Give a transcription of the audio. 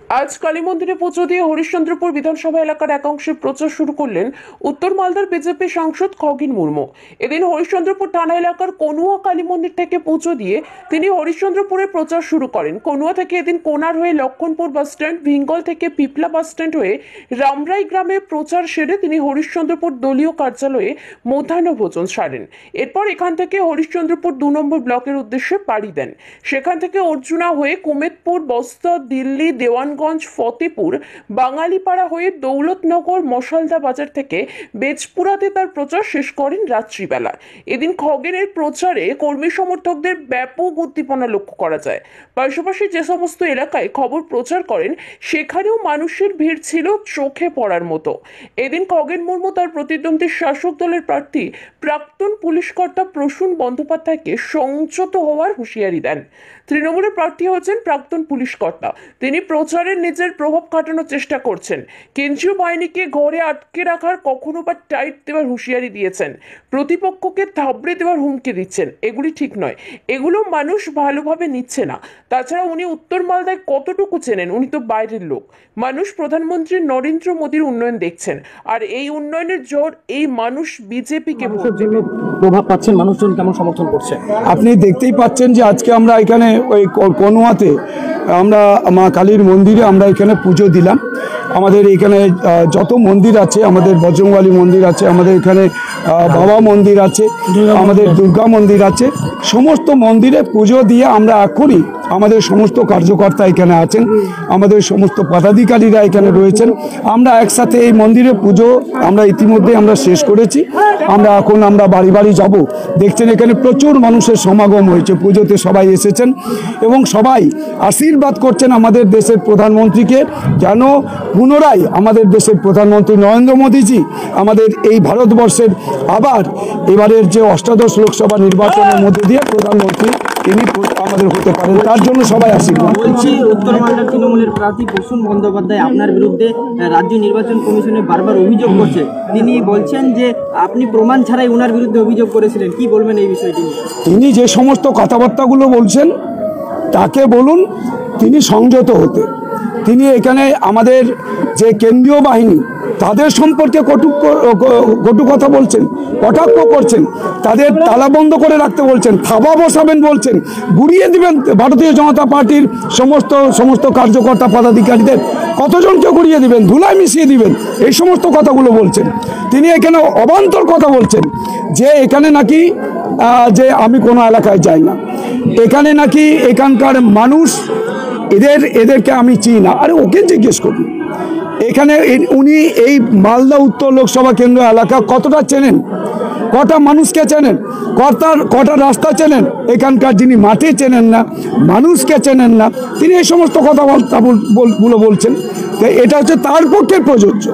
আজ কালী মন্দিরে পুজো দিয়ে হরিশ্চন্দ্রপুর বিধানসভা এলাকার একাংশে প্রচার শুরু করলেন উত্তর মালদার বিজেপি সাংসদ খগেন মুর্মু। এদিন হরিশ্চন্দ্রপুর থানা এলাকার কনুয়া কালী মন্দির থেকে পুজো দিয়ে তিনি হরিশ্চন্দ্রপুরে প্রচার শুরু করেন। কনুয়া থেকে এদিন কোনার হয়ে লক্ষণপুর বাস স্ট্যান্ড, ভিঙ্গল থেকে পিপলা বাস স্ট্যান্ড হয়ে রামরাই গ্রামে প্রচার সেরে তিনি হরিশ্চন্দ্রপুর দলীয় কার্যালয়ে মধ্যাহ্ন ভোজন সারেন। এরপর এখান থেকে হরিশ্চন্দ্রপুর 2 নম্বর ব্লকের উদ্দেশ্যে পাড়ি দেন। সেখান থেকে অর্জুনা হয়ে কুমেদপুর, বস্তা, দিল্লি, দেওয়ানগঞ্জ, ফতেপুর, বাঙালিপাড়া হয়ে দৌলতনগর, মশালদা বাজার থেকে বেজপুরাতে তার প্রচার শেষ করেন রাত্রিবেলা। এদিন খগেনের প্রচারে কর্মী সমর্থকদের ব্যাপক উদ্দীপনা লক্ষ্য করা যায়। পাশাপাশি যে সমস্ত এলাকায় খবর প্রচার করেন সেখানেও মানুষের ভিড় ছিল চোখে পড়ার মতো। এদিন খগেন মুর্মু তার প্রতিদ্বন্দ্বী শাসক দলের প্রার্থী প্রাক্তন পুলিশ কর্তা প্রসূন বন্দ্যোপাধ্যায়কে সংযত হওয়ার হুঁশিয়ারি দেন। তৃণমূলের প্রার্থী হচ্ছেন প্রাক্তন পুলিশ কর্তা। তিনি প্রচারে নিজের প্রভাব খাটানোর চেষ্টা করছেন। কেন্দ্রীয় বাহিনীকে ঘরে আটকে রাখার, কখনো বা টাইট দেওয়ার হুঁশিয়ারি দিয়েছেন। প্রতিপক্ষকে থাবড়ে দেওয়ার হুমকি দিচ্ছেন। এগুলি ঠিক নয়, এগুলো মানুষ ভালোভাবে নিচ্ছে না। তাছাড়া উনি উত্তর মালদায় কতটুকু চেনেন? উনি তো বাইরের লোক। মানুষ প্রধানমন্ত্রী নরেন্দ্র মোদীর উন্নয়ন দেখছেন, আর এই উন্নয়নের জোর এই মানুষ বিজেপিকে ভোট দেবে। প্রভাব পাচ্ছেন, মানুষজন কেমন সমর্থন করছে? আপনি দেখতেই পাচ্ছেন যে আজকে আমরা এখানে ওই কনুয়াতে আমরা মা কালীর মন্দিরে আমরা এখানে পুজো দিলাম। আমাদের এখানে যত মন্দির আছে, আমাদের বজরংবলী মন্দির আছে, আমাদের এখানে বাবা মন্দির আছে, আমাদের দুর্গা মন্দির আছে, সমস্ত মন্দিরে পুজো দিয়ে আমরা এখনই আমাদের সমস্ত কার্যকর্তা এখানে আছেন, আমাদের সমস্ত পদাধিকারীরা এখানে রয়েছেন। আমরা একসাথে এই মন্দিরে পুজো আমরা ইতিমধ্যে আমরা শেষ করেছি। আমরা বাড়ি বাড়ি যাব। দেখছেন এখানে প্রচুর মানুষের সমাগম হয়েছে, পুজোতে সবাই এসেছেন এবং সবাই আশীর্বাদ করছেন আমাদের দেশের প্রধানমন্ত্রীকে, যেন পুনরায় আমাদের দেশের প্রধানমন্ত্রী নরেন্দ্র মোদীজি আমাদের এই ভারতবর্ষের আবার এবারের যে 18 লোকসভা নির্বাচনের মধ্যে দিয়ে প্রধানমন্ত্রী তিনি আমাদের হতে পারেন, তার জন্য সবাই আশীর্বাদ। বলছি, উত্তর মালদা তৃণমূলের প্রার্থী প্রসূন বন্দ্যোপাধ্যায় আপনার বিরুদ্ধে রাজ্য নির্বাচন কমিশনে বারবার অভিযোগ করছে। তিনি বলছেন যে আপনি প্রমাণ ছাড়াই ওনার বিরুদ্ধে অভিযোগ করেছিলেন। কি বলবেন এই বিষয়টি? তিনি যে সমস্ত কথাবার্তাগুলো বলছেন তাকে বলুন তিনি সংযত হতে। তিনি এখানে আমাদের যে কেন্দ্রীয় বাহিনী তাদের সম্পর্কে কটু কথা বলছেন, কটাক্ষ করছেন, তাদের তালা বন্ধ করে রাখতে বলছেন, থাবা বসাবেন বলছেন, গুড়িয়ে দিবেন ভারতীয় জনতা পার্টির সমস্ত কার্যকর্তা পদাধিকারীদের, কতজনকে গুড়িয়ে দিবেন, ধুলায় মিশিয়ে দিবেন, এই সমস্ত কথাগুলো বলছেন। তিনি এখানে অবান্তর কথা বলছেন যে এখানে নাকি যে আমি কোনো এলাকায় যাই না, এখানে নাকি এখানকার মানুষ এদেরকে আমি চিনি না। আরে ওকে জিজ্ঞেস করুন, এখানে উনি এই মালদা উত্তর লোকসভা কেন্দ্র এলাকা কতটা চেনেন, কটা মানুষকে চেনেন, কটা রাস্তা চেনেন? এখানকার যিনি মাঠে চেনেন না, মানুষকে চেনেন না, তিনি এই সমস্ত কথাবার্তা বলছেন। এটা হচ্ছে তার পক্ষে প্রযোজ্য।